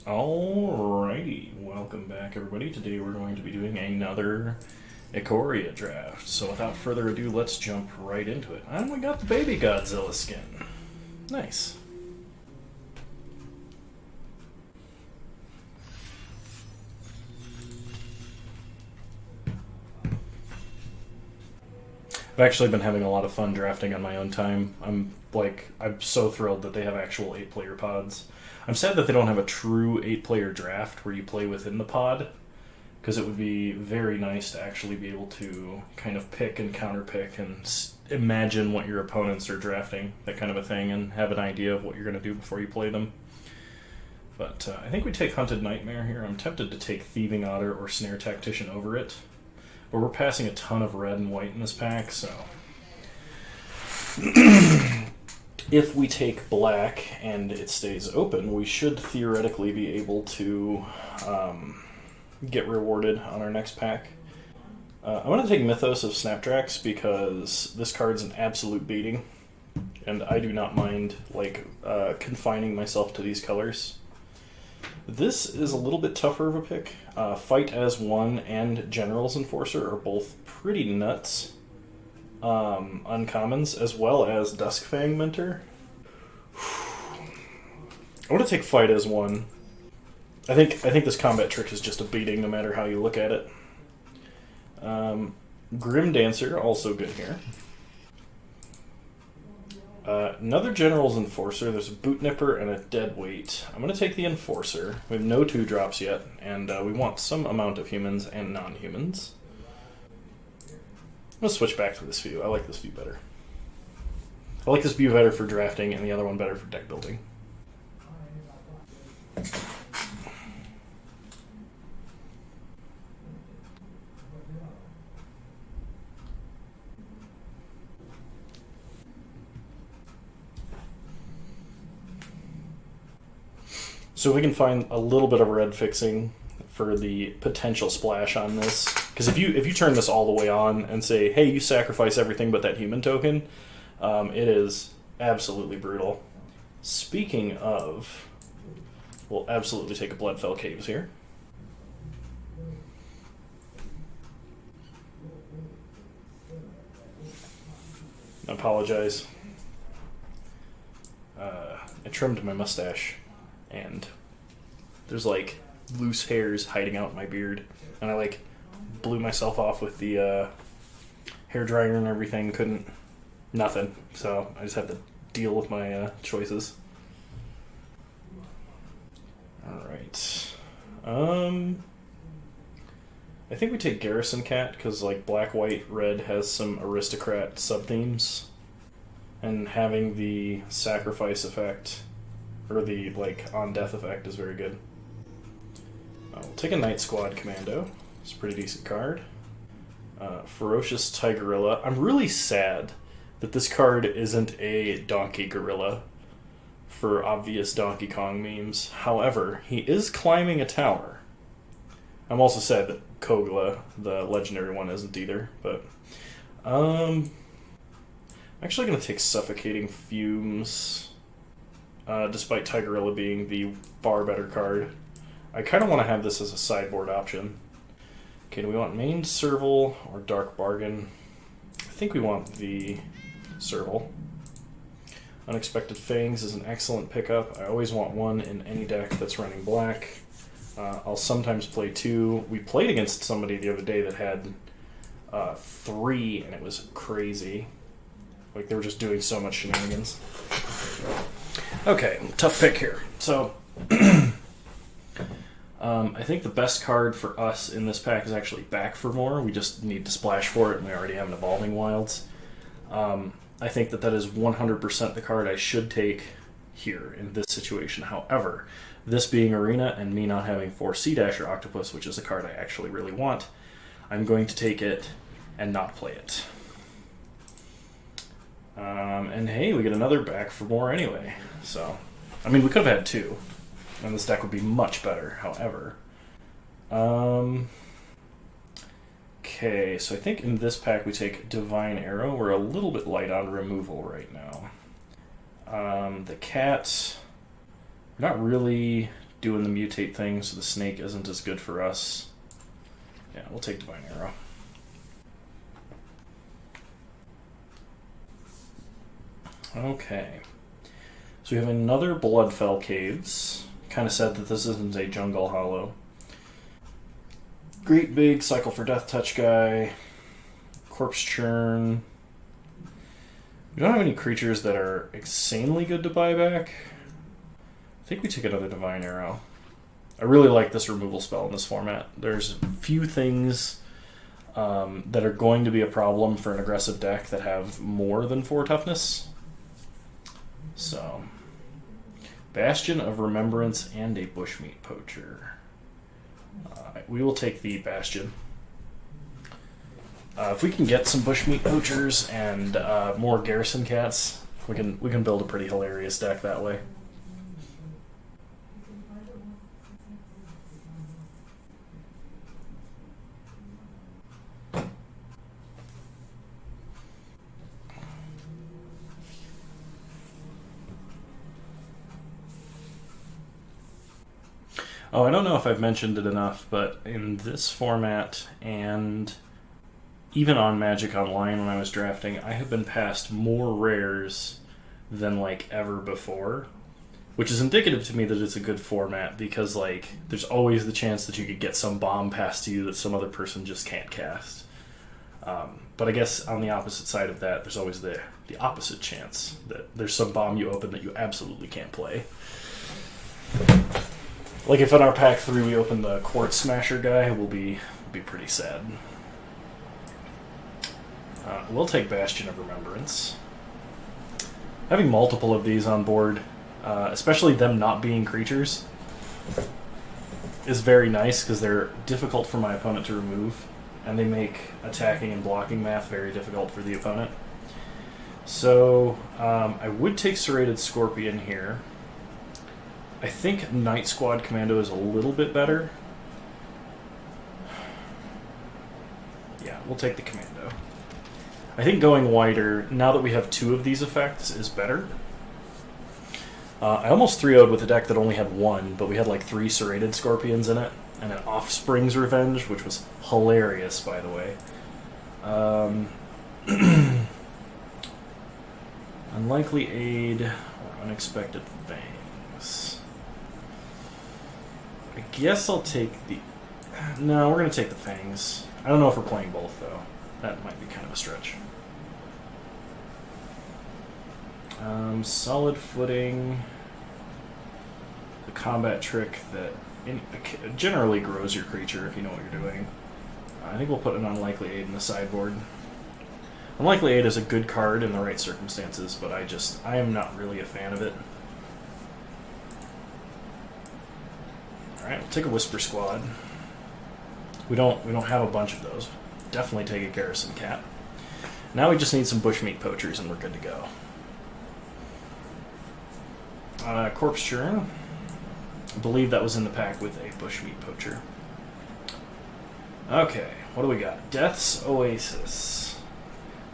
Alrighty, welcome back everybody. Today we're going to be doing another Ikoria draft. So without further ado, let's jump right into it. And we got the baby Godzilla skin. Nice. I've actually been having a lot of fun drafting on my own time. I'm so thrilled that they have actual 8-player pods. I'm sad that they don't have a true 8-player draft where you play within the pod, because it would be very nice to actually be able to kind of pick and counterpick and imagine what your opponents are drafting, that kind of a thing, and have an idea of what you're going to do before you play them. But I think we take Hunted Nightmare here. I'm tempted to take Thieving Otter or Snare Tactician over it, but we're passing a ton of red and white in this pack, so... If we take black and it stays open, we should theoretically be able to get rewarded on our next pack. I'm going to take Mythos of Snapdrax because this card's an absolute beating, and I do not mind confining myself to these colors. This is a little bit tougher of a pick. Fight as One and General's Enforcer are both pretty nuts. Uncommons, as well as Duskfang Mentor. I want to take Fight as One. I think this combat trick is just a beating, no matter how you look at it. Grim Dancer, also good here. Another General's Enforcer. There's a Boot Nipper and a Deadweight. I'm going to take the Enforcer. We have no 2-drops yet, and we want some amount of humans and non-humans. Let's switch back to this view. I like this view better. I like this view better for drafting, and the other one better for deck building. So if we can find a little bit of red fixing for the potential splash on this, because if you turn this all the way on and say, hey, you sacrifice everything but that human token, it is absolutely brutal. Speaking of, we'll absolutely take a Bloodfell Caves here. I apologize. I trimmed my mustache, and there's loose hairs hiding out in my beard, and I blew myself off with the hair dryer and everything. Nothing. So I just have to deal with my choices. All right. I think we take Garrison Cat because black, white, red has some aristocrat sub-themes, and having the sacrifice effect or the on death effect is very good. We'll take a Night Squad Commando. It's a pretty decent card. Ferocious Tigerilla. I'm really sad that this card isn't a Donkey Gorilla for obvious Donkey Kong memes. However, he is climbing a tower. I'm also sad that Kogla, the legendary one, isn't either. But I'm actually going to take Suffocating Fumes, despite Tigerilla being the far better card. I kind of want to have this as a sideboard option. Okay, do we want Maned Serval or Dark Bargain? I think we want the Serval. Unexpected Fangs is an excellent pickup. I always want one in any deck that's running black. I'll sometimes play 2. We played against somebody the other day that had 3, and it was crazy. They were just doing so much shenanigans. Okay, tough pick here. So... I think the best card for us in this pack is actually Back for More. We just need to splash for it, and we already have an Evolving Wilds. I think that is 100% the card I should take here in this situation. However, this being Arena and me not having 4 Sea Dasher Octopus, which is a card I actually really want, I'm going to take it and not play it. And hey, we get another Back for More anyway. So, I mean, we could have had 2. And this deck would be much better, however. Okay, so I think in this pack we take Divine Arrow. We're a little bit light on removal right now. The cat, we're not really doing the mutate thing, so the snake isn't as good for us. Yeah, we'll take Divine Arrow. Okay. So we have another Bloodfell Caves. Kind of sad that this isn't a Jungle Hollow. Great big Cycle for Death Touch guy. Corpse Churn. We don't have any creatures that are insanely good to buy back. I think we take another Divine Arrow. I really like this removal spell in this format. There's few things that are going to be a problem for an aggressive deck that have more than 4 toughness. So, Bastion of Remembrance and a Bushmeat Poacher. We will take the Bastion. If we can get some Bushmeat Poachers and more Garrison Cats, we can build a pretty hilarious deck that way. Oh, I don't know if I've mentioned it enough, but in this format and even on Magic Online when I was drafting, I have been passed more rares than like ever before, which is indicative to me that it's a good format because like there's always the chance that you could get some bomb passed to you that some other person just can't cast. But I guess on the opposite side of that, there's always the opposite chance that there's some bomb you open that you absolutely can't play. Like if in our pack 3 we open the Quartz Smasher guy, we'll be pretty sad. We'll take Bastion of Remembrance. Having multiple of these on board, especially them not being creatures, is very nice because they're difficult for my opponent to remove, and they make attacking and blocking math very difficult for the opponent. So I would take Serrated Scorpion here. I think Night Squad Commando is a little bit better. Yeah, we'll take the Commando. I think going wider, now that we have 2 of these effects, is better. I almost 3-0'd with a deck that only had 1, but we had like 3 Serrated Scorpions in it, and an Offspring's Revenge, which was hilarious, by the way. Unlikely Aid, or Unexpected Fangs. I guess I'll take the... No, we're going to take the Fangs. I don't know if we're playing both, though. That might be kind of a stretch. Solid Footing. The combat trick that generally grows your creature if you know what you're doing. I think we'll put an Unlikely Aid in the sideboard. Unlikely Aid is a good card in the right circumstances, but I am not really a fan of it. Alright, we'll take a Whisper Squad. We don't have a bunch of those. Definitely take a Garrison Cat. Now we just need some Bushmeat Poachers and we're good to go. Corpse Churn. I believe that was in the pack with a Bushmeat Poacher. Okay, what do we got? Death's Oasis.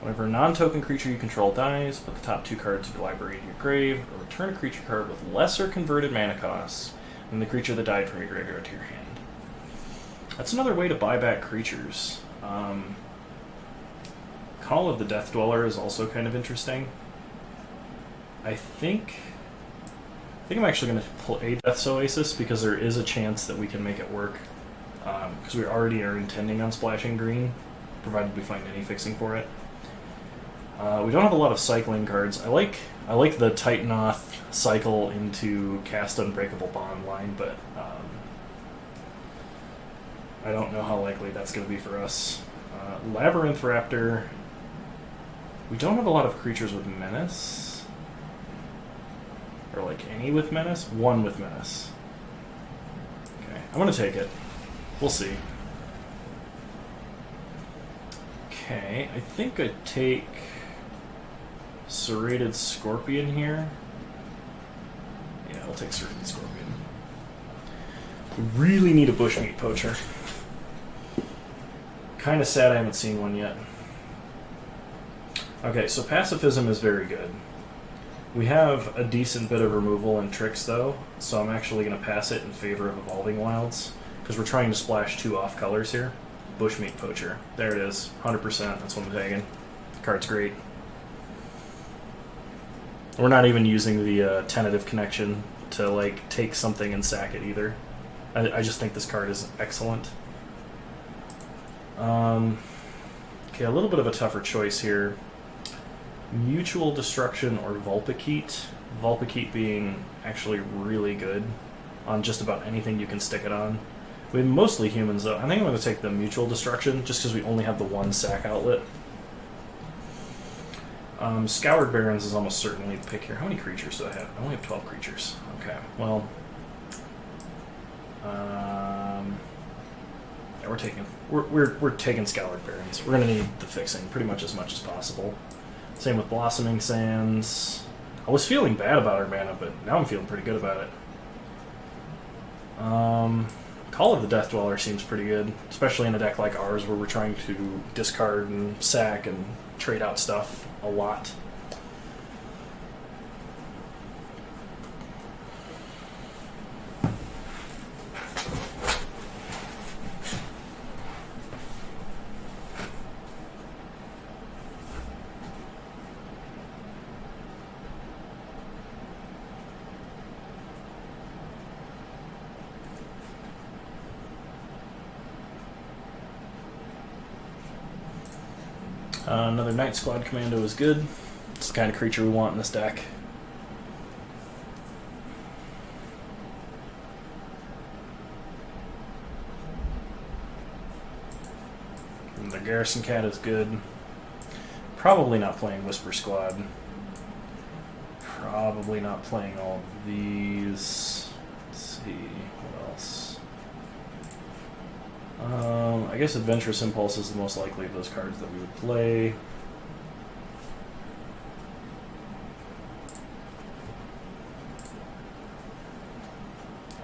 Whenever a non-token creature you control dies, put the top 2 cards of your library in your grave, or return a creature card with lesser converted mana costs than the creature that died from your graveyard to your hand. That's another way to buy back creatures. Call of the Death Dweller is also kind of interesting. I think I'm actually going to play Death's Oasis because there is a chance that we can make it work. Because we already are intending on splashing green, provided we find any fixing for it. We don't have a lot of cycling cards. I like the Titanoth cycle into cast Unbreakable Bond line, but I don't know how likely that's going to be for us. Labyrinth Raptor. We don't have a lot of creatures with Menace. Or like any with Menace. 1 with Menace. Okay, I'm going to take it. We'll see. Okay, I think I'd take Serrated Scorpion here. Yeah, I'll take Serrated Scorpion. We really need a Bushmeat Poacher. Kind of sad I haven't seen one yet. Okay, so Pacifism is very good. We have a decent bit of removal and tricks, though, so I'm actually going to pass it in favor of Evolving Wilds, because we're trying to splash 2 off colors here. Bushmeat Poacher. There it is. 100%. That's what I'm taking. The card's great. We're not even using the tentative connection to like take something and sack it either. I just think this card is excellent. Okay, a little bit of a tougher choice here. Mutual Destruction or Vulpikeet. Vulpikeet being actually really good on just about anything you can stick it on. We have mostly humans, though. I think I'm going to take the Mutual Destruction, just because we only have the 1 sack outlet. Scoured Barrens is almost certainly the pick here. How many creatures do I have? I only have 12 creatures. Okay, well... yeah, we're taking Scoured Barrens. We're going to need the fixing pretty much as possible. Same with Blossoming Sands. I was feeling bad about our mana, but now I'm feeling pretty good about it. Call of the Death Dweller seems pretty good, especially in a deck like ours where we're trying to discard and sack and trade out stuff a lot. Another Night Squad Commando is good. It's the kind of creature we want in this deck. And the Garrison Cat is good. Probably not playing Whisper Squad. Probably not playing all of these. Let's see, what else? I guess Adventurous Impulse is the most likely of those cards that we would play.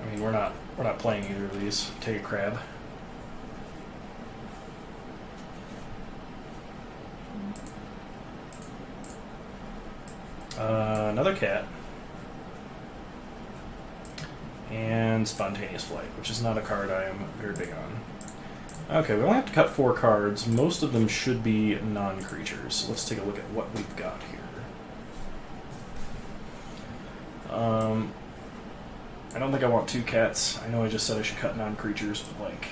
I mean, we're not playing either of these. Take a crab. Another cat. And Spontaneous Flight, which is not a card I am very big on. Okay, we only have to cut 4 cards. Most of them should be non-creatures. Let's take a look at what we've got here. I don't think I want 2 cats. I know I just said I should cut non-creatures, but like...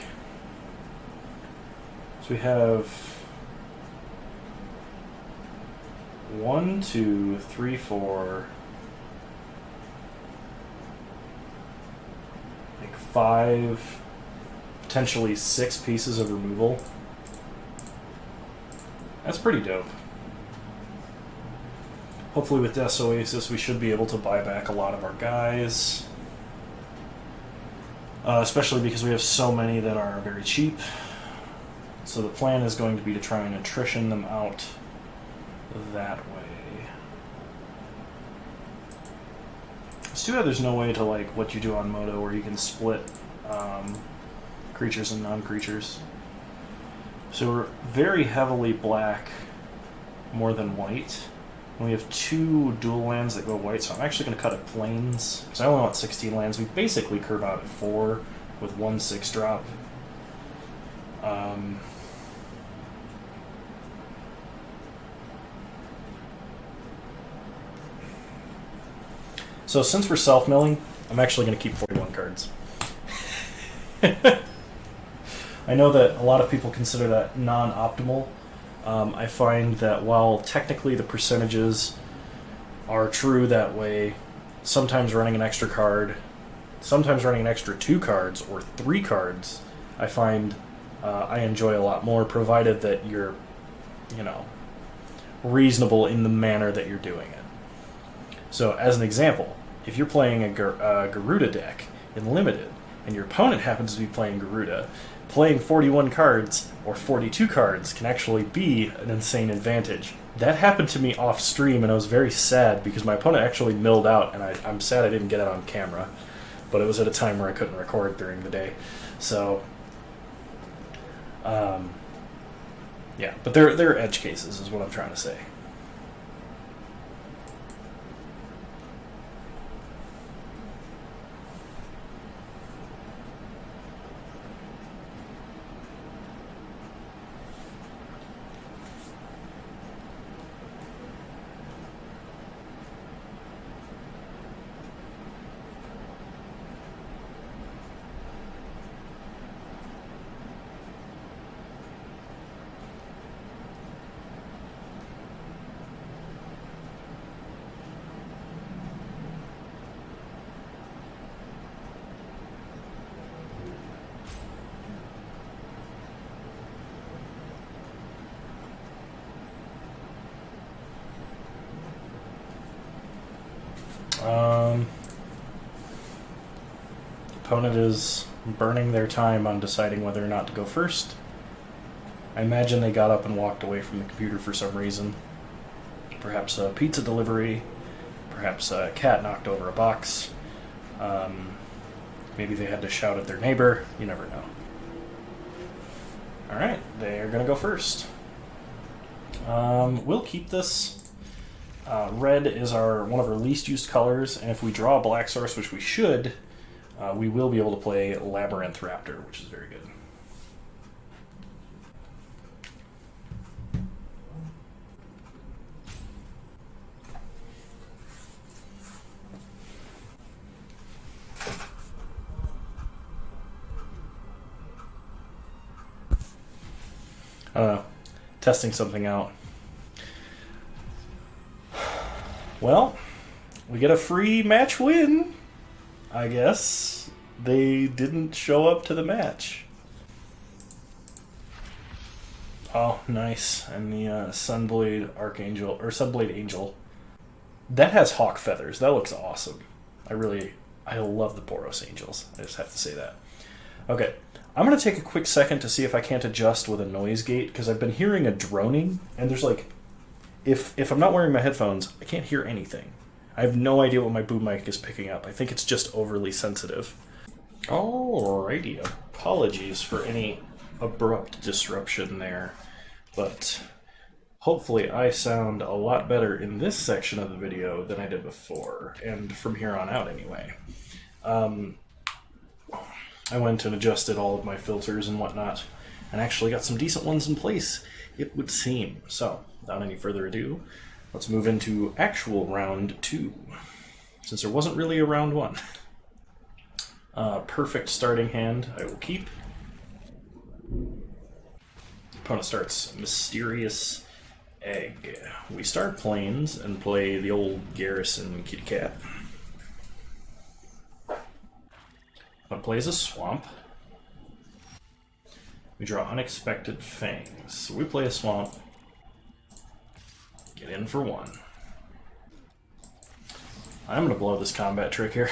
So we have... 1, 2, 3, 4... like 5... potentially 6 pieces of removal. That's pretty dope. Hopefully with Death's Oasis we should be able to buy back a lot of our guys. Especially because we have so many that are very cheap. So the plan is going to be to try and attrition them out that way. It's too bad there's no way to, like, what you do on Moto where you can split creatures and non-creatures. So we're very heavily black more than white. And we have 2 dual lands that go white, so I'm actually going to cut at plains, because I only want 16 lands. We basically curve out at 4 with 1 6-drop. So since we're self-milling, I'm actually going to keep 41 cards. I know that a lot of people consider that non-optimal. I find that while technically the percentages are true that way, sometimes running an extra card, sometimes running an extra 2 cards or 3 cards, I find I enjoy a lot more, provided that you're, you know, reasonable in the manner that you're doing it. So as an example, if you're playing a Garuda deck in Limited, and your opponent happens to be playing Garuda, playing 41 cards or 42 cards can actually be an insane advantage. That happened to me off stream, and I was very sad because my opponent actually milled out, and I'm sad I didn't get it on camera, but it was at a time where I couldn't record during the day. So, yeah, but they're edge cases is what I'm trying to say. Opponent is burning their time on deciding whether or not to go first. I imagine they got up and walked away from the computer for some reason. Perhaps a pizza delivery, perhaps a cat knocked over a box. Maybe they had to shout at their neighbor. You never know. Alright, they're going to go first. We'll keep this. Red is one of our least used colors, and if we draw a black source, which we should, we will be able to play Labyrinth Raptor, which is very good. I don't know. Testing something out. Well, we get a free match win, I guess. They didn't show up to the match. Oh, nice. And the Sunblade Archangel, or Sunblade Angel. That has hawk feathers. That looks awesome. I love the Boros Angels. I just have to say that. Okay. I'm going to take a quick second to see if I can't adjust with a noise gate, because I've been hearing a droning, and there's like, if I'm not wearing my headphones, I can't hear anything. I have no idea what my boom mic is picking up. I think it's just overly sensitive. Alrighty, apologies for any abrupt disruption there, but hopefully I sound a lot better in this section of the video than I did before, and from here on out anyway. I went and adjusted all of my filters and whatnot, and actually got some decent ones in place, it would seem. So, without any further ado, let's move into actual round 2, since there wasn't really a round 1. Perfect starting hand, I will keep. Opponent starts Mysterious Egg. We start Plains and play the old Garrison Kitty Cat. Plays a Swamp. We draw Unexpected Fangs. So we play a Swamp. Get in for 1. I'm going to blow this combat trick here.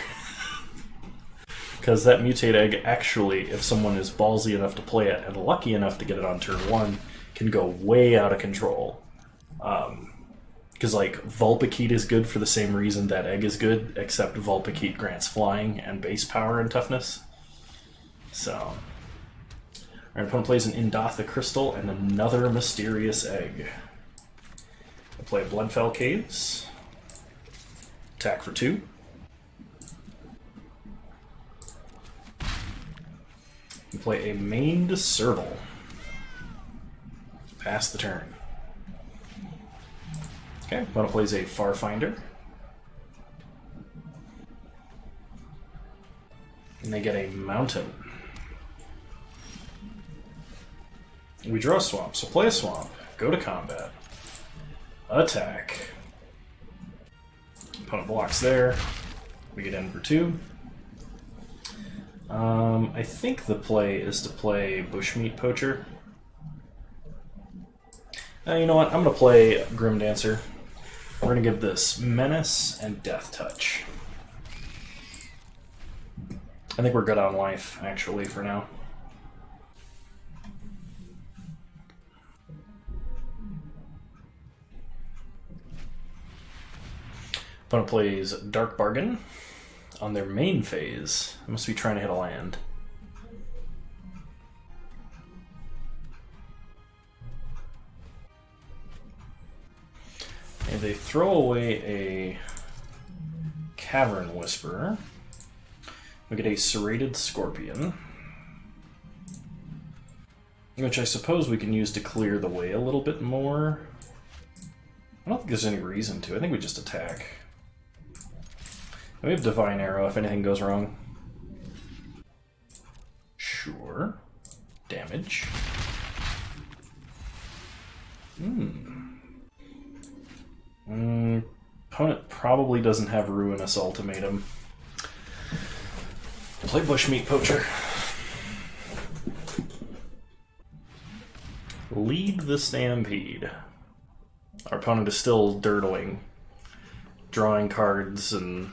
Because that Mutate Egg actually, if someone is ballsy enough to play it and lucky enough to get it on turn 1, can go way out of control. Because like Vulpikeet is good for the same reason that Egg is good, except Vulpikeet grants flying and base power and toughness. So, our opponent plays an Indotha Crystal and another Mysterious Egg. I play Bloodfell Caves. Attack for 2. We play a Maned Serval. Pass the turn. Okay, opponent plays a Farfinder. And they get a Mountain. We draw a Swamp, so play a Swamp, go to combat, attack. Opponent blocks there. We get in for 2. I think the play is to play Bushmeat Poacher. You know what? I'm going to play Grim Dancer. We're going to give this Menace and Death Touch. I think we're good on life, actually, for now. Opponent plays Dark Bargain on their main phase. I must be trying to hit a land. And they throw away a Cavern Whisperer. We get a Serrated Scorpion, which I suppose we can use to clear the way a little bit more. I don't think there's any reason to. I think we just attack. And we have Divine Arrow if anything goes wrong. Sure. Damage. Opponent probably doesn't have Ruinous Ultimatum. Play Bushmeat Poacher. Lead the Stampede. Our opponent is still dirtling, drawing cards and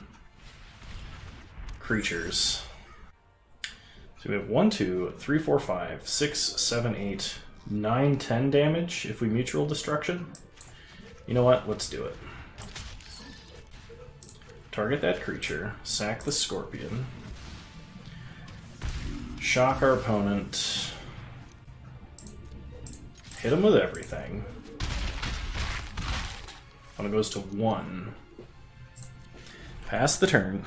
creatures. So we have 1, 2, 3, 4, 5, 6, 7, 8, 9, 10 damage if we mutual destruction. You know what? Let's do it. Target that creature, sack the scorpion, shock our opponent, hit him with everything. When it goes to 1. Pass the turn.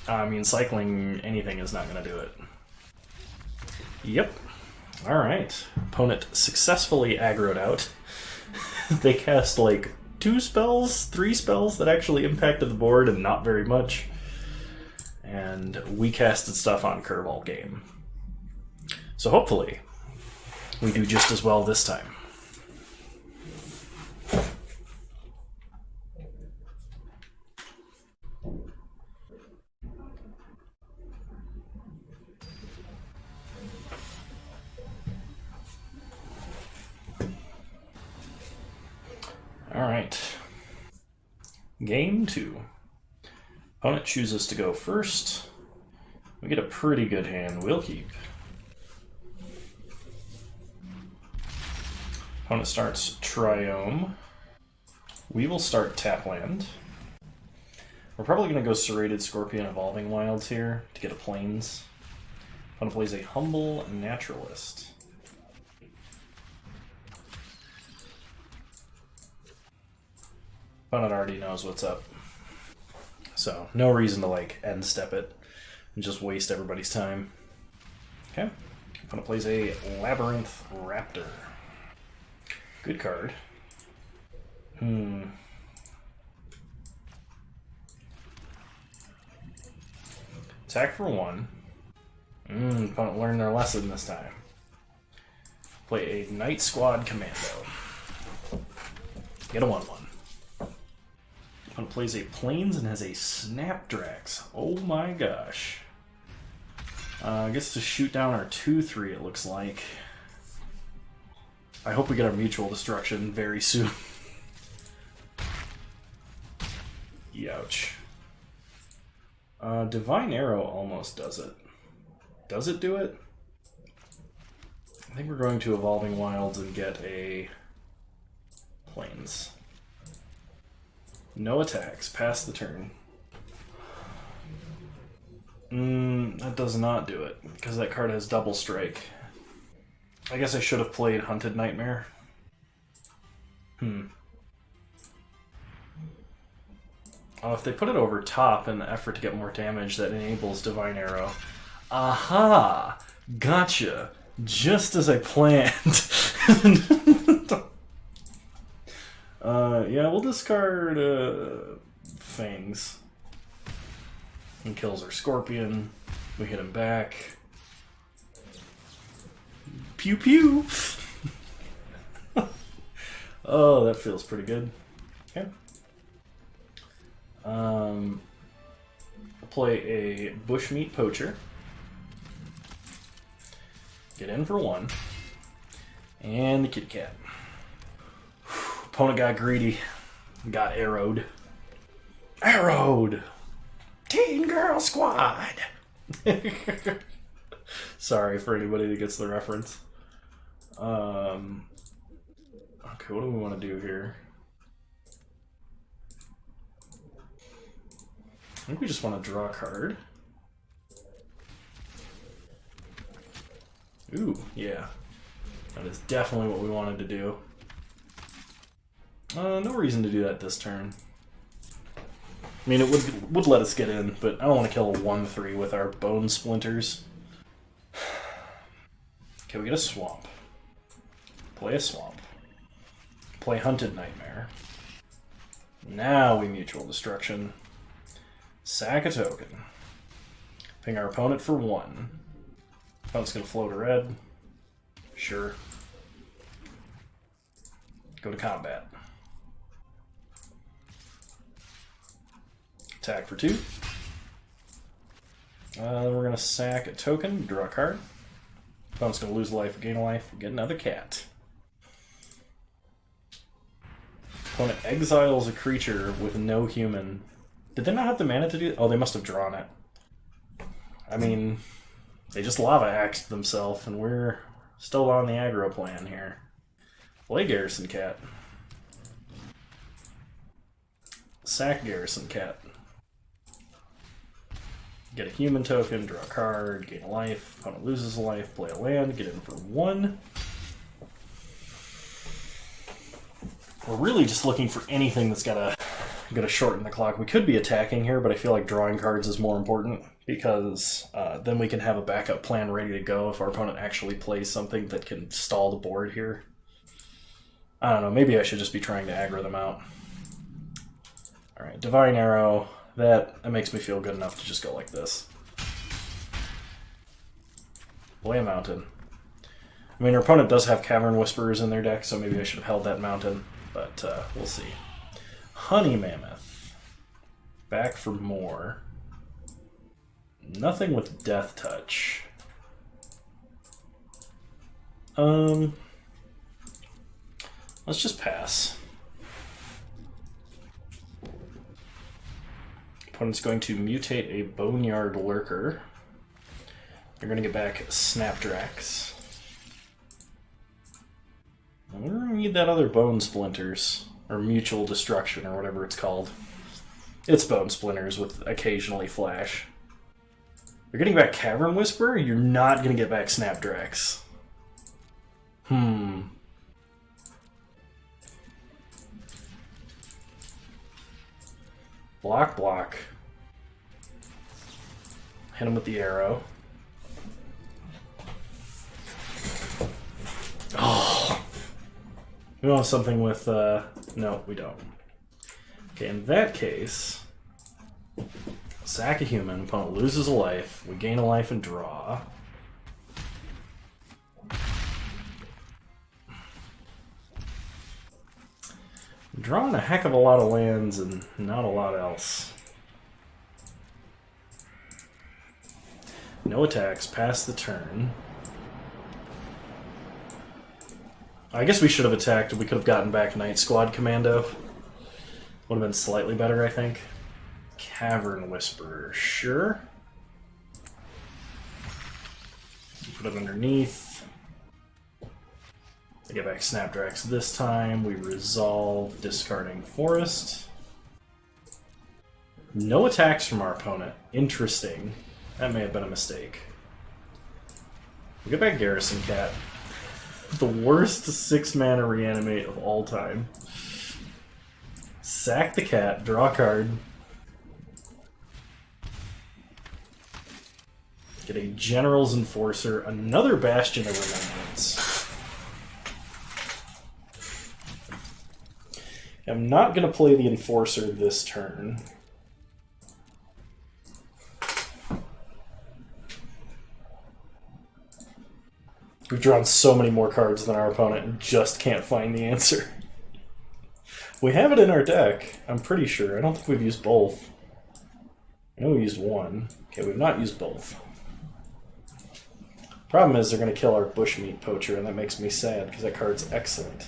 I mean, cycling anything is not going to do it. Yep. Alright. Opponent successfully aggroed out. They cast like 2 spells, 3 spells that actually impacted the board and not very much. And we casted stuff on curve all game. So hopefully we do just as well this time. Alright. Game 2. Opponent chooses to go first. We get a pretty good hand. We'll keep. Opponent starts Triome. We will start Tapland. We're probably going to go Serrated Scorpion Evolving Wilds here to get a Plains. Opponent plays a Humble Naturalist. Opponent already knows what's up. So, no reason to, like, end step it and just waste everybody's time. Okay. Opponent plays a Labyrinth Raptor. Good card. Attack for 1. Opponent learned their lesson this time. Play a Night Squad Commando. Get a 1/1. Opponent plays a Plains and has a Snapdrax. Oh my gosh. Gets to shoot down our 2/3, it looks like. I hope we get our mutual destruction very soon. Youch. Divine Arrow almost does it. Does it do it? I think we're going to Evolving Wilds and get a Plains. No attacks. Pass the turn. That does not do it, because that card has Double Strike. I guess I should have played Hunted Nightmare. Oh, if they put it over top in the effort to get more damage, that enables Divine Arrow. Aha! Gotcha! Just as I planned. Yeah, we'll discard Fangs. And kills our Scorpion. We hit him back. Pew pew! Oh, that feels pretty good. Okay. Play a Bushmeat Poacher. Get in for 1. And the Kitty Cat. Opponent got greedy. Got arrowed. Arrowed! Teen Girl Squad! Sorry for anybody that gets the reference. Okay, what do we want to do here? I think we just want to draw a card. Ooh, yeah. That is definitely what we wanted to do. No reason to do that this turn. I mean, it would let us get in, but I don't want to kill a 1/3 with our Bone Splinters. Okay, we get a Swamp. Play a Swamp. Play Hunted Nightmare. Now we Mutual Destruction. Sack a token. Ping our opponent for 1. Opponent's going to float a red. Sure. Go to combat. Attack for 2. Then we're going to sack a token, draw a card. Opponent's going to lose a life, gain a life, get another cat. Opponent exiles a creature with no human Did they not have the mana to do it? Oh, they must have drawn it. I mean, they just lava axed themselves, and we're still on the aggro plan here. Play Garrison Cat. Sack Garrison Cat. Get a human token, draw a card, gain a life, opponent loses a life, play a land, get in for 1. We're really just looking for anything that's gonna shorten the clock. We could be attacking here, but I feel like drawing cards is more important because then we can have a backup plan ready to go if our opponent actually plays something that can stall the board here. I don't know, maybe I should just be trying to aggro them out. Alright, Divine Arrow. That makes me feel good enough to just go like this. Play a mountain. I mean, our opponent does have Cavern Whisperers in their deck, so maybe I should have held that mountain, but we'll see. Honey Mammoth. Back for more. Nothing with Death Touch. Let's just pass. Opponent's going to mutate a Boneyard Lurker. They're going to get back Snapdrax. We're going to need that other Bone Splinters, or Mutual Destruction, or whatever it's called. It's Bone Splinters with occasionally Flash. You're getting back Cavern Whisperer? You're not going to get back Snapdrax. Block, block. Hit him with the arrow. Oh! We don't have something with, no, we don't. Okay, in that case, sack a human, opponent loses a life, we gain a life and draw. I'm drawing a heck of a lot of lands and not a lot else. No attacks, pass the turn. I guess we should have attacked. We could have gotten back Night Squad Commando. Would have been slightly better, I think. Cavern Whisperer, sure. Put it underneath. I get back Snapdrax this time. We resolve discarding Forest. No attacks from our opponent. Interesting. That may have been a mistake. We get back Garrison Cat. The worst 6-mana reanimate of all time. Sack the cat, draw a card. Get a General's Enforcer, another Bastion of Remembrance. I'm not going to play the Enforcer this turn. We've drawn so many more cards than our opponent and just can't find the answer. We have it in our deck, I'm pretty sure. I don't think we've used both. I know we used one. Okay, we've not used both. Problem is they're going to kill our Bushmeat Poacher, and that makes me sad because that card's excellent.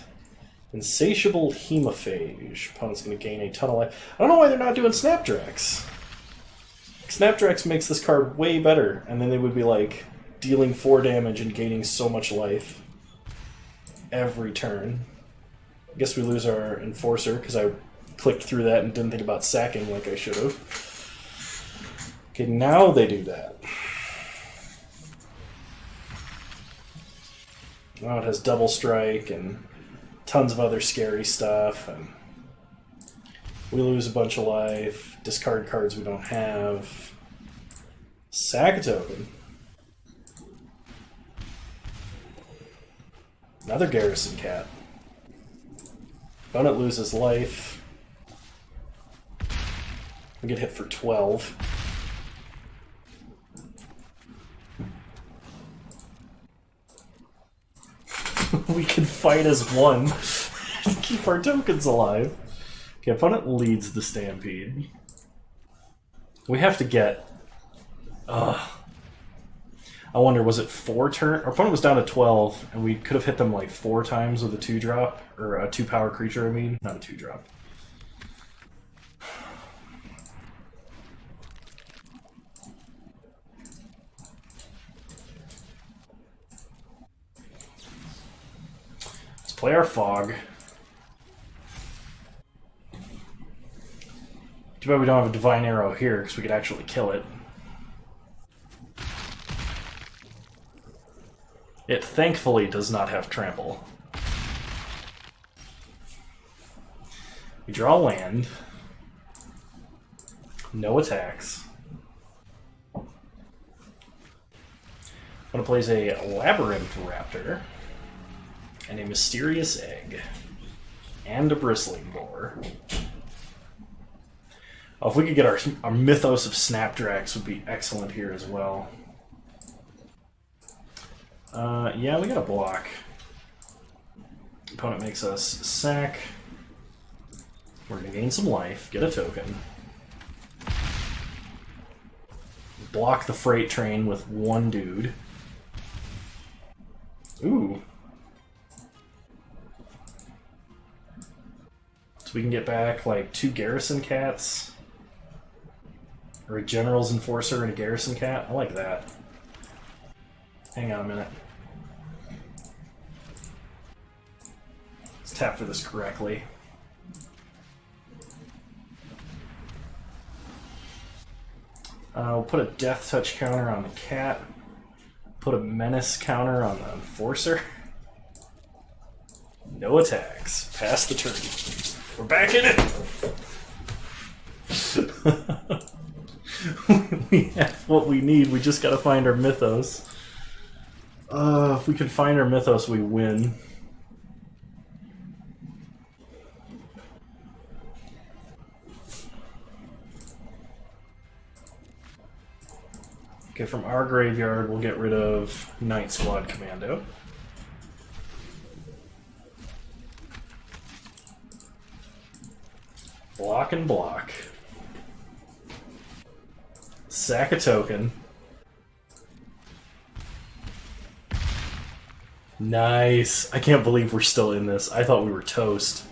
Insatiable Hemophage. Opponent's going to gain a ton of life. I don't know why they're not doing Snapdrax. Snapdrax makes this card way better, and then they would be like dealing 4 damage and gaining so much life every turn. I guess we lose our Enforcer because I clicked through that and didn't think about sacking like I should have. Okay, now they do that. Now it has Double Strike and tons of other scary stuff, and we lose a bunch of life, discard cards we don't have, sack a token. Another Garrison Cat. Opponent loses life. We get hit for 12. We can fight as one to keep our tokens alive. Okay, opponent leads the Stampede. We have to get... I wonder, was it 4 turns? Our opponent was down to 12, and we could have hit them like 4 times with a 2-drop, or a 2-power creature, I mean. Not a 2-drop. Play our fog. Too bad we don't have a divine arrow here, because we could actually kill it. It thankfully does not have trample. We draw land. No attacks. I'm gonna place a Labyrinth Raptor and a Mysterious Egg and a Bristling Boar. Oh, if we could get our Mythos of Snapdrax would be excellent here as well. Yeah, we got a block. Opponent makes us sack. We're gonna gain some life, get a token. Block the freight train with one dude. Ooh. So we can get back like 2 Garrison Cats. Or a General's Enforcer and a Garrison Cat. I like that. Hang on a minute. Let's tap for this correctly. We'll put a Death Touch counter on the cat. Put a Menace counter on the Enforcer. No attacks. Pass the turn. We're back in it! We have what we need. We just gotta find our Mythos. If we can find our Mythos, we win. Okay, from our graveyard, we'll get rid of Night Squad Commando. Block and block. Sack a token. Nice. I can't believe we're still in this. I thought we were toast.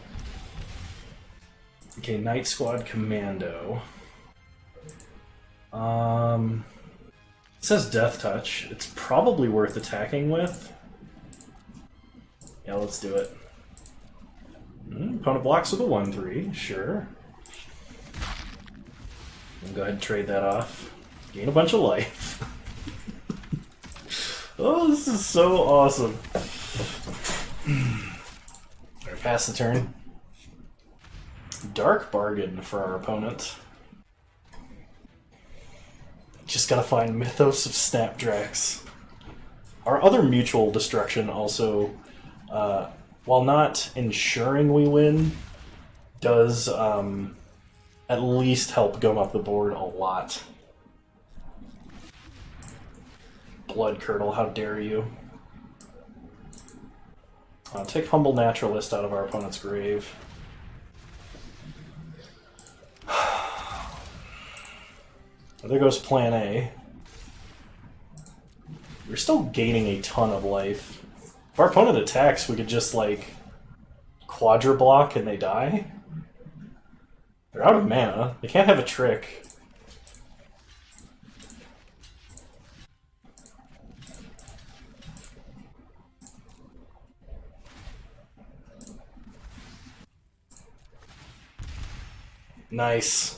Okay, Night Squad Commando. It says Death Touch. It's probably worth attacking with. Yeah, let's do it. Opponent blocks with a 1/3, sure. We'll go ahead and trade that off. Gain a bunch of life. Oh, this is so awesome. Alright, pass the turn. Dark Bargain for our opponent. Just gotta find Mythos of Snapdrax. Our other mutual destruction also, while not ensuring we win, does at least help gum up the board a lot. Blood Curdle, how dare you. Take Humble Naturalist out of our opponent's grave. There goes Plan A. We're still gaining a ton of life. If our opponent attacks, we could just, like, Quadra block and they die. They're out of mana. They can't have a trick. Nice.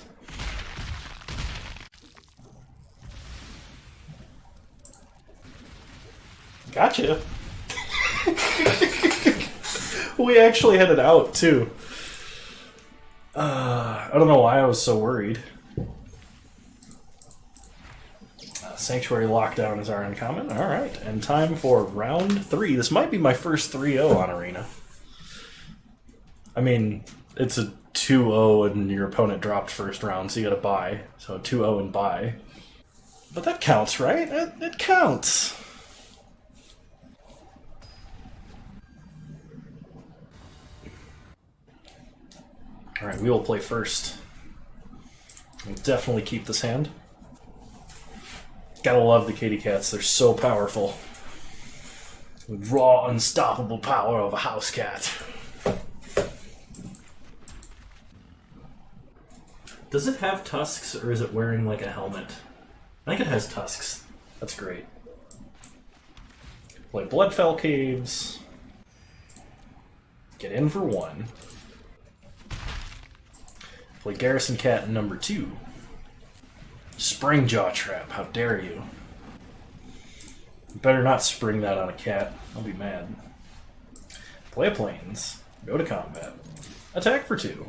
Gotcha. We actually had it out, too. I don't know why I was so worried. Sanctuary Lockdown is our uncommon. Alright, and time for round 3. This might be my first 3-0 on Arena. I mean, it's a 2-0 and your opponent dropped first round, so you gotta buy. So 2-0 and buy. But that counts, right? It counts. Alright, we will play first. We'll definitely keep this hand. Gotta love the kitty cats, they're so powerful. With raw, unstoppable power of a house cat. Does it have tusks, or is it wearing like a helmet? I think it has tusks. That's great. Like Bloodfell Caves. Get in for 1. Play Garrison Cat number 2. Spring Jaw Trap, how dare you. You better not spring that on a cat. I'll be mad. Play a Plains. Go to combat. Attack for 2.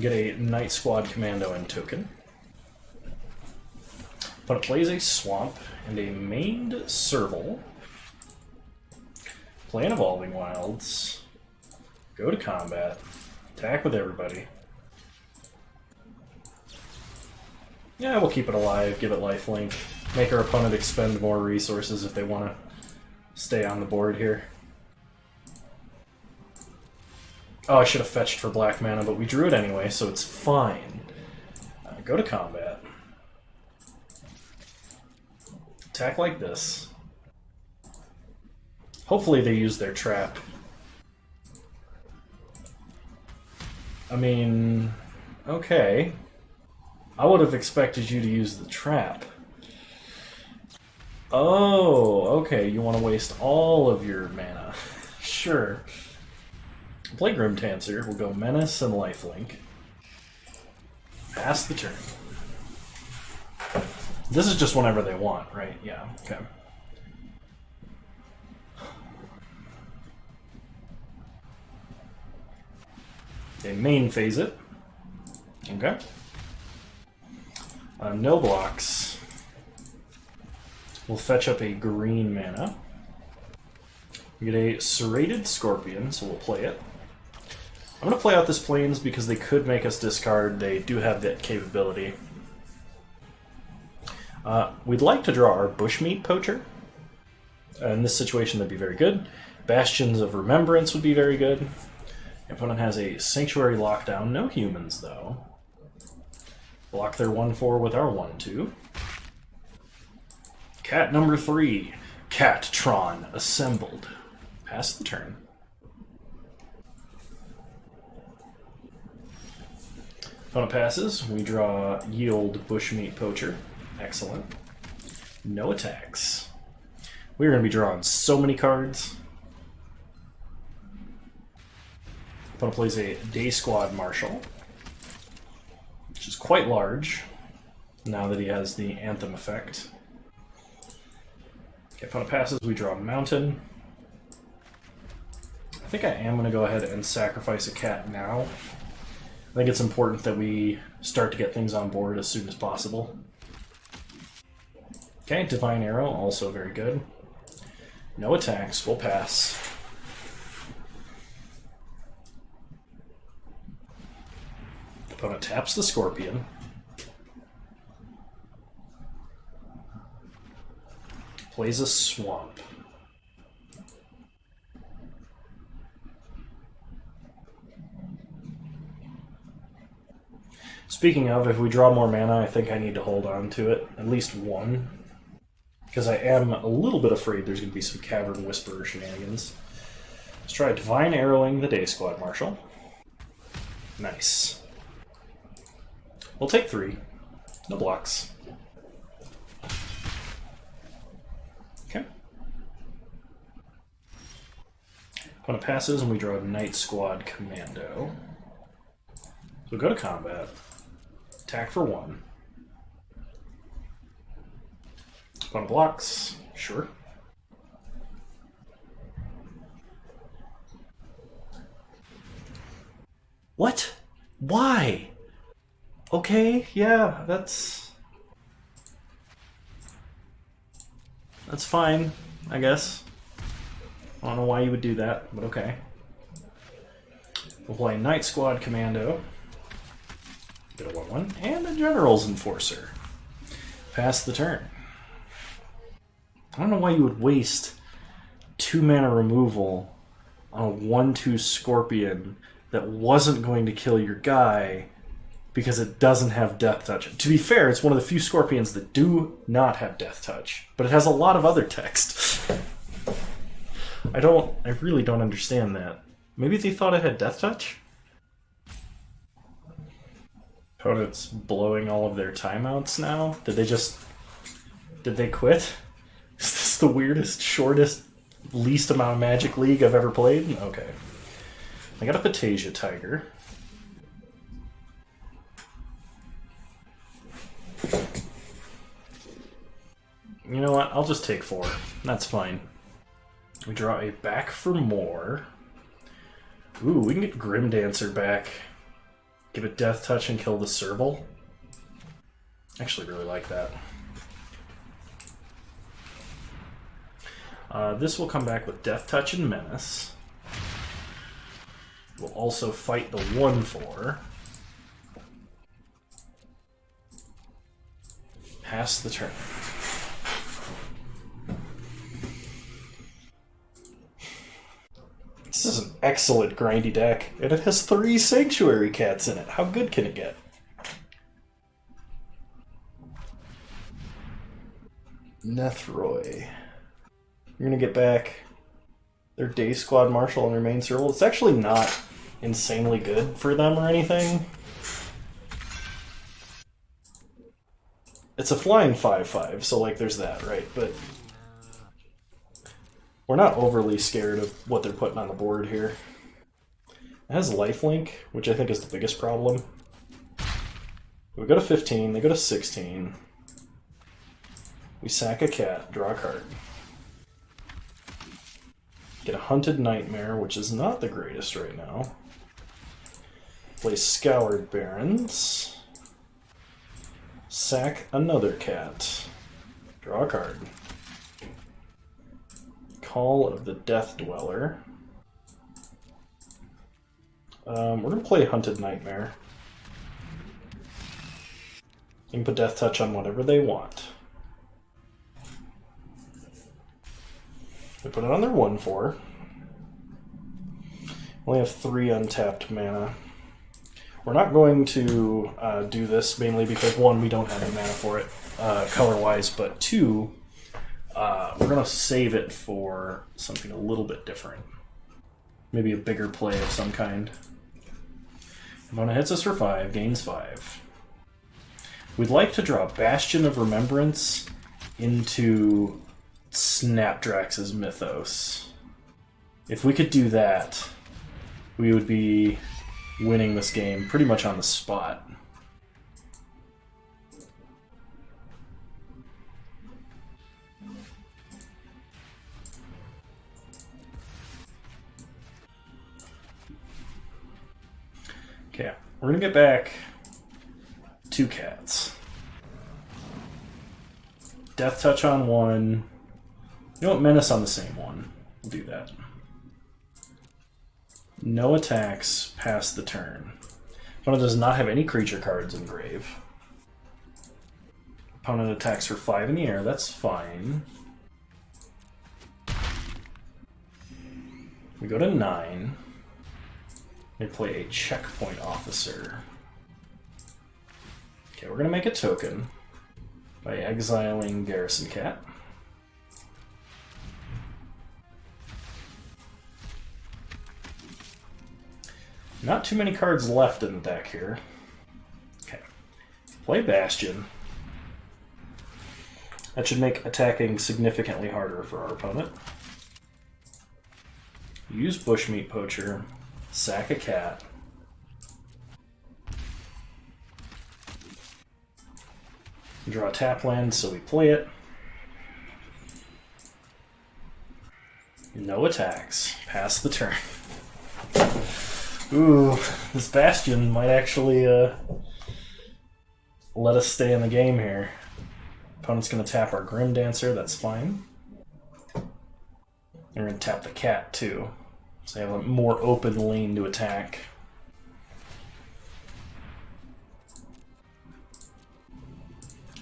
Get a Night Squad Commando and token. Opponent plays a Swamp and a Maned Serval. Play an Evolving Wilds. Go to combat. Attack with everybody. Yeah, we'll keep it alive, give it lifelink. Make our opponent expend more resources if they want to stay on the board here. Oh, I should have fetched for black mana, but we drew it anyway, so it's fine. Go to combat. Attack like this. Hopefully they use their trap. I mean, okay. I would have expected you to use the trap. Oh, okay, you want to waste all of your mana. Sure. Play Grimtancer, we'll go Menace and Lifelink. Pass the turn. This is just whenever they want, right? Yeah, okay. Okay, main phase it. Okay. No blocks. We'll fetch up a green mana. We get a Serrated Scorpion, so we'll play it. I'm going to play out this Plains because they could make us discard. They do have that capability. We'd like to draw our Bushmeat Poacher. In this situation, that'd be very good. Bastions of Remembrance would be very good. The opponent has a Sanctuary Lockdown. No humans, though. Block their 1/4 with our 1/2. Cat number 3. Cat-tron assembled. Pass the turn. Opponent passes. We draw Yield Bushmeat Poacher. Excellent. No attacks. We're going to be drawing so many cards. Opponent plays a Day Squad Marshal, which is quite large now that he has the Anthem effect. Okay, opponent passes. We draw a Mountain. I think I am going to go ahead and sacrifice a cat now. I think it's important that we start to get things on board as soon as possible. Okay, Divine Arrow, also very good. No attacks, we'll pass. Opponent taps the Scorpion. Plays a Swamp. Speaking of, if we draw more mana, I think I need to hold on to it. At least one. Because I am a little bit afraid there's going to be some Cavern Whisperer shenanigans. Let's try Divine Arrowing the Day Squad Marshal. Nice. We'll take 3. No blocks. Okay. Opponent passes and we draw a Night Squad Commando. So go to combat. Attack for 1. Opponent blocks. Sure. What? Why? Okay, yeah, that's fine, I guess. I don't know why you would do that, but okay. We'll play Night Squad Commando. Get a 1/1, and a General's Enforcer. Pass the turn. I don't know why you would waste 2 mana removal on a 1/2 Scorpion that wasn't going to kill your guy because it doesn't have Death Touch. To be fair, it's one of the few Scorpions that do not have Death Touch, but it has a lot of other text. I really don't understand that. Maybe they thought it had Death Touch? Opponent's blowing all of their timeouts now? Did they quit? Is It's the weirdest, shortest, least amount of Magic League I've ever played? Okay. I got a Patasia Tiger. You know what? I'll just take 4. That's fine. We draw a back for more. Ooh, we can get Grim Dancer back. Give it Death Touch and kill the Serval. Actually really like that. This will come back with Death Touch and Menace. We'll also fight the 1/4. Pass the turn. This is an excellent grindy deck, and it has 3 Sanctuary Cats in it. How good can it get? Nethroy. You're gonna get back their Day Squad Marshal and their main Serval. It's actually not insanely good for them or anything. It's a flying 5/5, so like there's that, right? But we're not overly scared of what they're putting on the board here. It has lifelink, which I think is the biggest problem. We go to 15, they go to 16. We sack a cat, draw a card. Get a Hunted Nightmare, which is not the greatest right now. Play Scoured Barrens. Sack another cat. Draw a card. Call of the Death Dweller. We're going to play Hunted Nightmare. You can put Death Touch on whatever they want. We put it on their 1/4. Only have 3 untapped mana. We're not going to do this mainly because 1, we don't have any mana for it color-wise, but 2, we're going to save it for something a little bit different. Maybe a bigger play of some kind. Opponent hits us for 5, gains 5. We'd like to draw Bastion of Remembrance into Snapdrax's Mythos. If we could do that, we would be winning this game pretty much on the spot. Okay, we're gonna get back 2 cats. Death Touch on 1. You know what? Menace on the same one. We'll do that. No attacks past the turn. Opponent does not have any creature cards in grave. Opponent attacks for 5 in the air. That's fine. We go to 9. They play a Checkpoint Officer. Okay, we're going to make a token by exiling Garrison Cat. Not too many cards left in the deck here. Okay. Play Bastion. That should make attacking significantly harder for our opponent. Use Bushmeat Poacher. Sack a cat. Draw a tap land, so we play it. No attacks. Pass the turn. Ooh, this Bastion might actually let us stay in the game here. Opponent's going to tap our Grim Dancer, that's fine. And we're going to tap the cat too. So they have a more open lane to attack.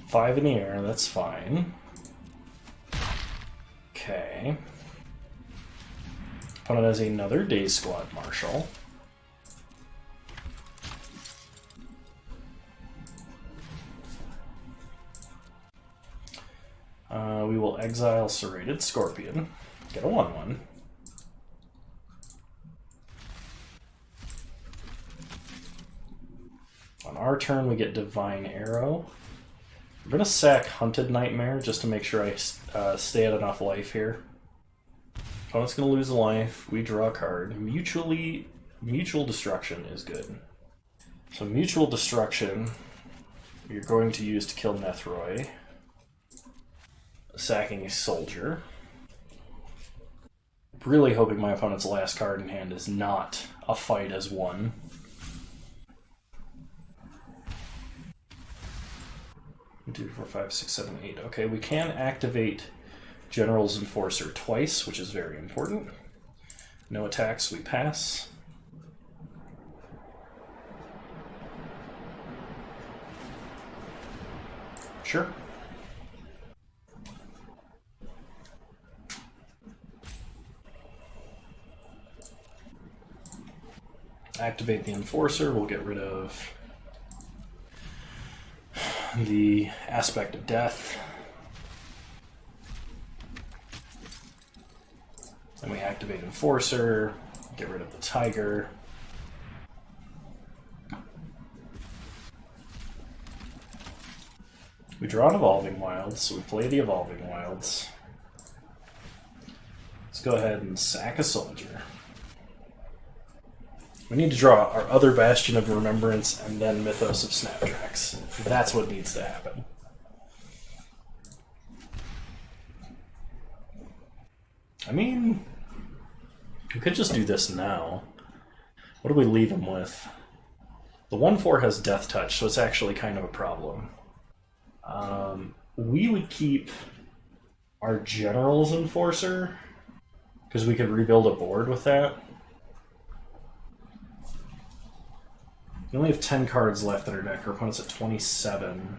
Five in the air, that's fine. Okay. Opponent has another Day Squad Marshal. We will exile Serrated Scorpion. Get a 1/1. On our turn, we get Divine Arrow. I'm gonna sack Hunted Nightmare just to make sure I stay at enough life here. Opponent's gonna lose a life. We draw a card. Mutual Destruction is good. So Mutual Destruction, you're going to use to kill Nethroi. Sacking a Soldier. Really hoping my opponent's last card in hand is not a fight as one. 1, 2, 4, 5, 6, 7, 8. Okay, we can activate General's Enforcer twice, which is very important. No attacks, we pass. Sure. Activate the Enforcer, we'll get rid of the Aspect of Death. Then we activate Enforcer, get rid of the Tiger. We draw an Evolving Wilds, so we play the Evolving Wilds. Let's go ahead and sack a Soldier. We need to draw our other Bastion of Remembrance and then Mythos of Snaptracks. That's what needs to happen. I mean, we could just do this now. What do we leave him with? The 1/4 has Death Touch, so it's actually kind of a problem. We would keep our General's Enforcer, because we could rebuild a board with that. We only have 10 cards left in our deck. Our opponent's at 27.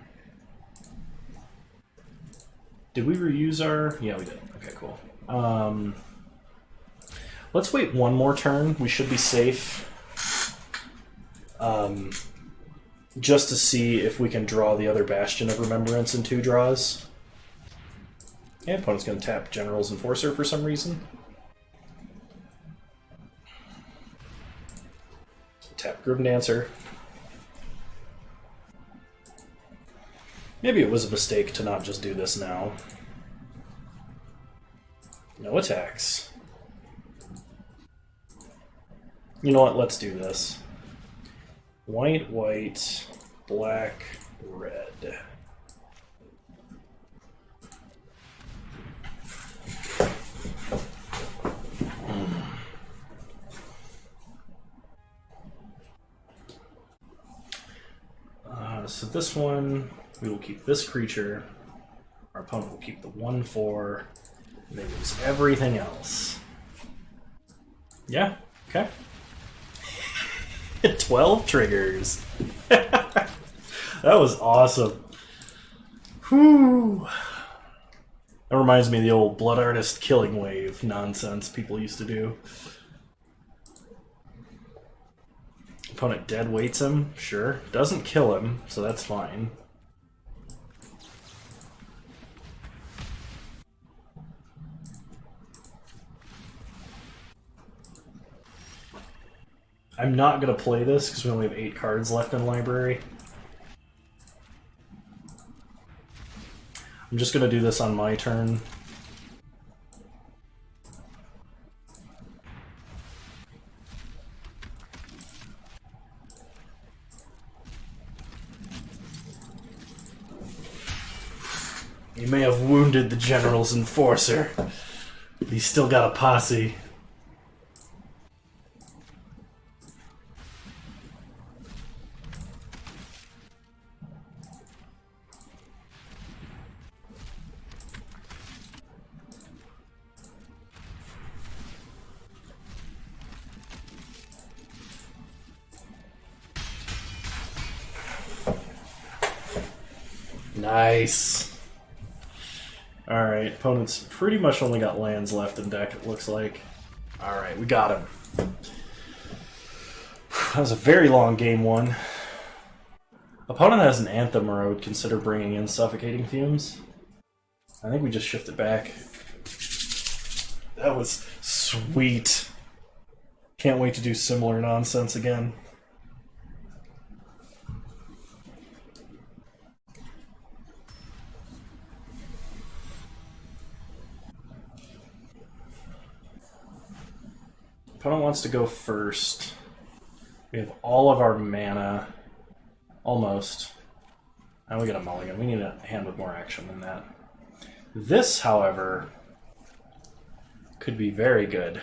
Did we reuse our... Yeah, we did. Okay, cool. Let's wait one more turn. We should be safe. Just to see if we can draw the other Bastion of Remembrance in 2 draws. Yeah, opponent's going to tap General's Enforcer for some reason. Tap Grim Dancer. Maybe it was a mistake to not just do this now. No attacks. You know what? Let's do this. White, white, black, red. So this one, we will keep this creature. Our opponent will keep the 1/4. And they lose everything else. Yeah, okay. 12 triggers. That was awesome. Whew. That reminds me of the old Blood Artist Killing Wave nonsense people used to do. Opponent dead weights him, sure. Doesn't kill him, so that's fine. I'm not going to play this because we only have 8 cards left in library. I'm just going to do this on my turn. You may have wounded the General's Enforcer, but he's still got a posse. Nice. Alright, opponent's pretty much only got lands left in deck, it looks like. Alright, we got him. That was a very long game one. Opponent has an Anthem, or I would consider bringing in Suffocating Fumes. I think we just shift it back. That was sweet. Can't wait to do similar nonsense again. Opponent wants to go first. We have all of our mana. Almost. Now we get a mulligan. We need a hand with more action than that. This, however, could be very good.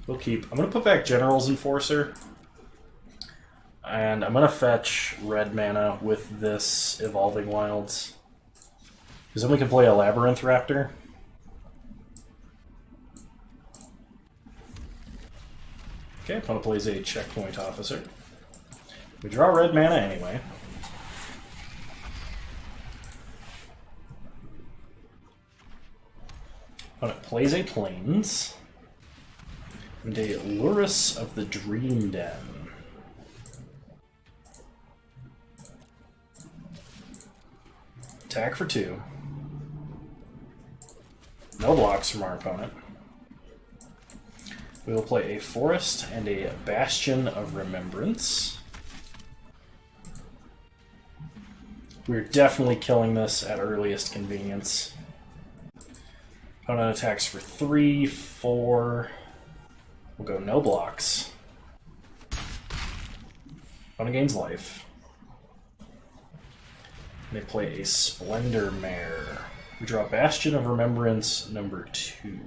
We'll keep... I'm going to put back General's Enforcer. And I'm going to fetch red mana with this Evolving Wilds. Because then we can play a Labyrinth Raptor. Okay, opponent plays a Checkpoint Officer. We draw red mana anyway. Opponent plays a Plains. And a Lurrus of the Dream Den. Attack for 2. No blocks from our opponent. We will play a Forest and a Bastion of Remembrance. We're definitely killing this at earliest convenience. Opponent attacks for 3, 4. We'll go no blocks. Opponent gains life. They play a Splendor Mare. We draw Bastion of Remembrance number 2.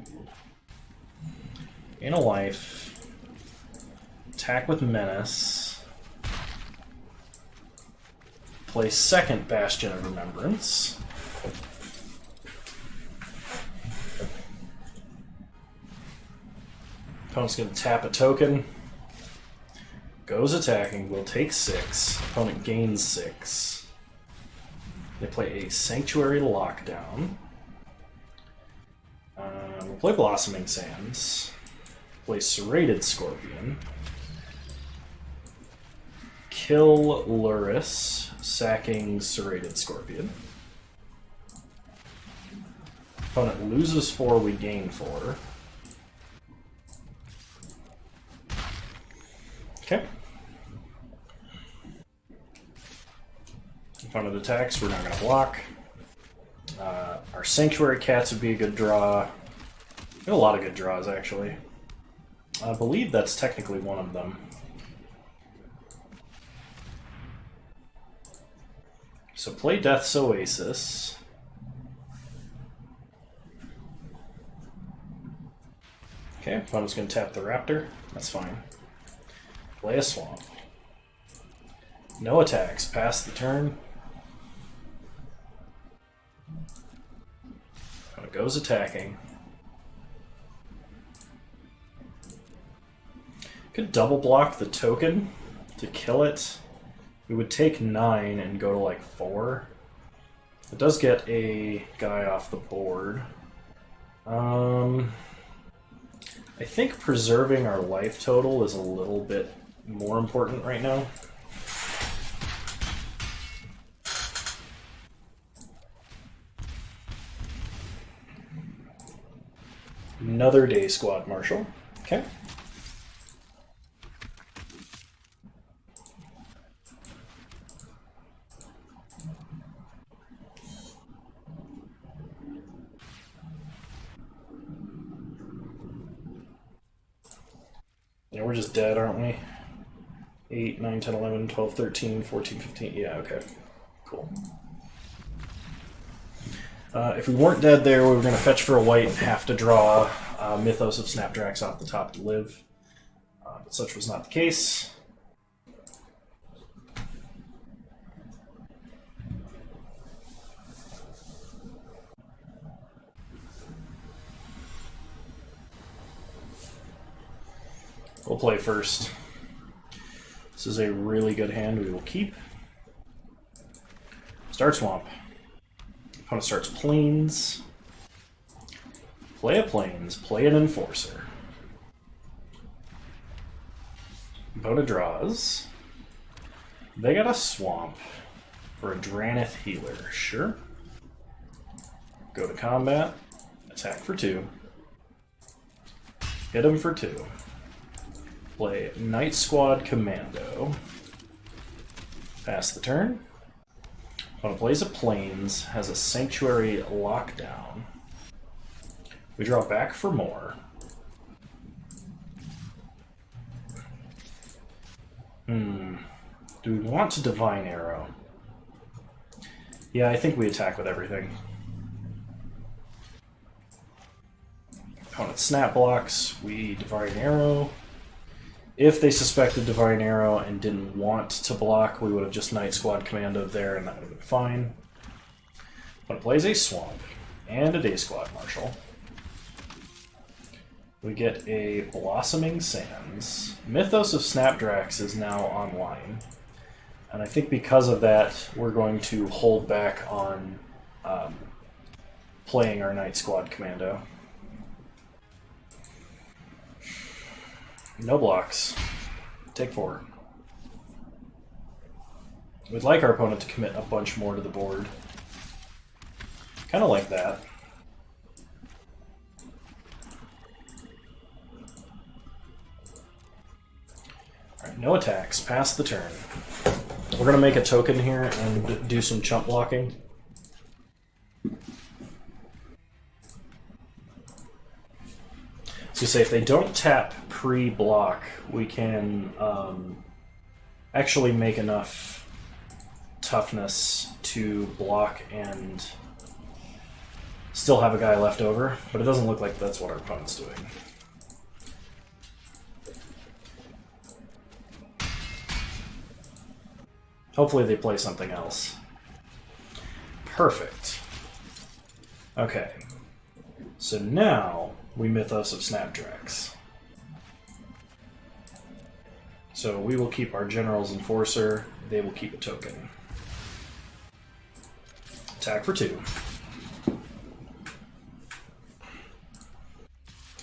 Gain a life. Attack with Menace. Play second Bastion of Remembrance. Opponent's going to tap a token. Goes attacking. Will take 6. Opponent gains 6. They play a Sanctuary Lockdown. We'll play Blossoming Sands. Play Serrated Scorpion. Kill Lurrus, sacking Serrated Scorpion. Opponent loses 4, we gain 4. Okay. Opponent attacks, we're not going to block. Our Sanctuary Cats would be a good draw. We have a lot of good draws, actually. I believe that's technically one of them. So play Death's Oasis. Okay, opponent's going to tap the Raptor. That's fine. Play a Swamp. No attacks. Pass the turn. Opponent goes attacking. Could double block the token to kill it. We would take 9 and go to like 4. It does get a guy off the board. I think preserving our life total is a little bit more important right now. Another Day Squad Marshal. Okay. Yeah, we're just dead, aren't we? 8, 9, 10, 11, 12, 13, 14, 15. Yeah, okay. Cool. If we weren't dead there, we were going to fetch for a white and have to draw Mythos of Snapdrax off the top to live. But such was not the case. We'll play first. This is a really good hand we will keep. Start Swamp. Opponent starts Plains. Play a Plains, play an Enforcer. Opponent draws. They got a Swamp for a Dranith Healer. Sure. Go to combat. Attack for 2. Hit him for 2. Play Night Squad Commando. Pass the turn. Opponent plays a Plains, has a Sanctuary Lockdown. We draw back for more. Do we want to Divine Arrow? Yeah, I think we attack with everything. Opponent snap blocks, we Divine Arrow. If they suspected Divine Arrow and didn't want to block, we would have just Night Squad Commandoed there and that would have been fine. Opponent plays a Swamp and a Day Squad Marshal. We get a Blossoming Sands. Mythos of Snapdrax is now online. And I think because of that, we're going to hold back on playing our Night Squad Commando. No blocks. Take 4. We'd like our opponent to commit a bunch more to the board. Kind of like that. Alright, no attacks. Pass the turn. We're going to make a token here and do some chump blocking. So say if they don't tap pre-block, we can actually make enough toughness to block and still have a guy left over, but it doesn't look like that's what our opponent's doing. Hopefully they play something else. Perfect. Okay. So now we Mythos of Snapdrax. So we will keep our General's Enforcer, they will keep a token. Attack for 2.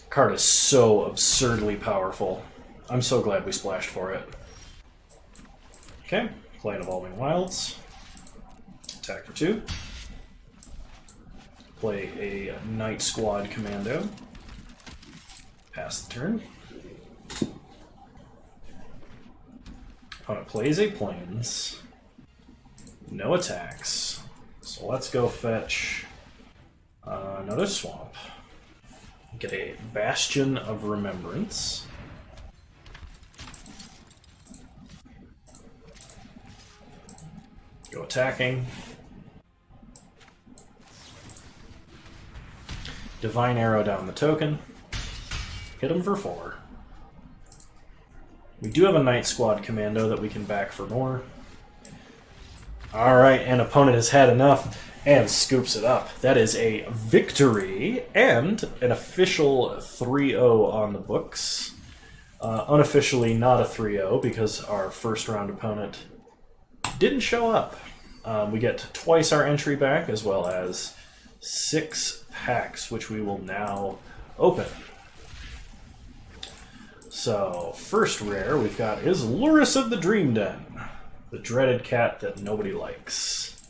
Card is so absurdly powerful. I'm so glad we splashed for it. Okay, play an Evolving Wilds. Attack for 2. Play a Night Squad Commando. Pass the turn. Opponent plays a Plains. No attacks. So let's go fetch another Swamp. Get a Bastion of Remembrance. Go attacking. Divine Arrow down the token. Hit him for 4. We do have a Night Squad Commando that we can back for more. Alright, and opponent has had enough and scoops it up. That is a victory and an official 3-0 on the books. Unofficially not a 3-0 because our first round opponent didn't show up. We get twice our entry back as well as 6 packs, which we will now open. So, first rare we've got is Luris of the Dream Den, the dreaded cat that nobody likes.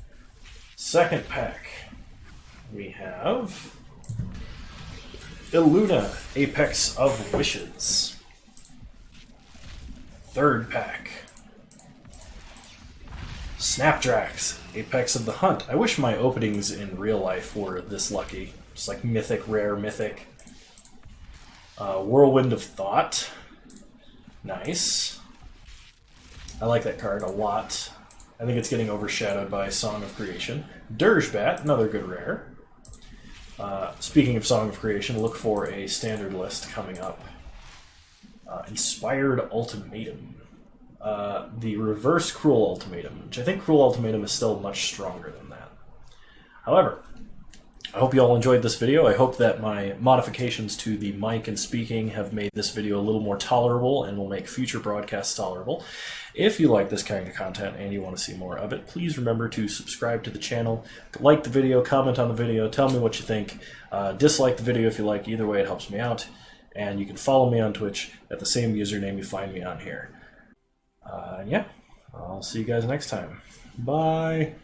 Second pack, we have Illuna, Apex of Wishes. Third pack, Snapdrax, Apex of the Hunt. I wish my openings in real life were this lucky. Just like mythic, rare, mythic. Whirlwind of Thought. Nice. I like that card a lot. I think it's getting overshadowed by Song of Creation. Dirgebat, another good rare. Speaking of Song of Creation, look for a standard list coming up. Inspired Ultimatum. The Reverse Cruel Ultimatum, which I think Cruel Ultimatum is still much stronger than that. However, I hope you all enjoyed this video. I hope that my modifications to the mic and speaking have made this video a little more tolerable and will make future broadcasts tolerable. If you like this kind of content and you want to see more of it, please remember to subscribe to the channel, like the video, comment on the video, tell me what you think, dislike the video if you like. Either way, it helps me out. And you can follow me on Twitch at the same username you find me on here. Yeah, I'll see you guys next time. Bye!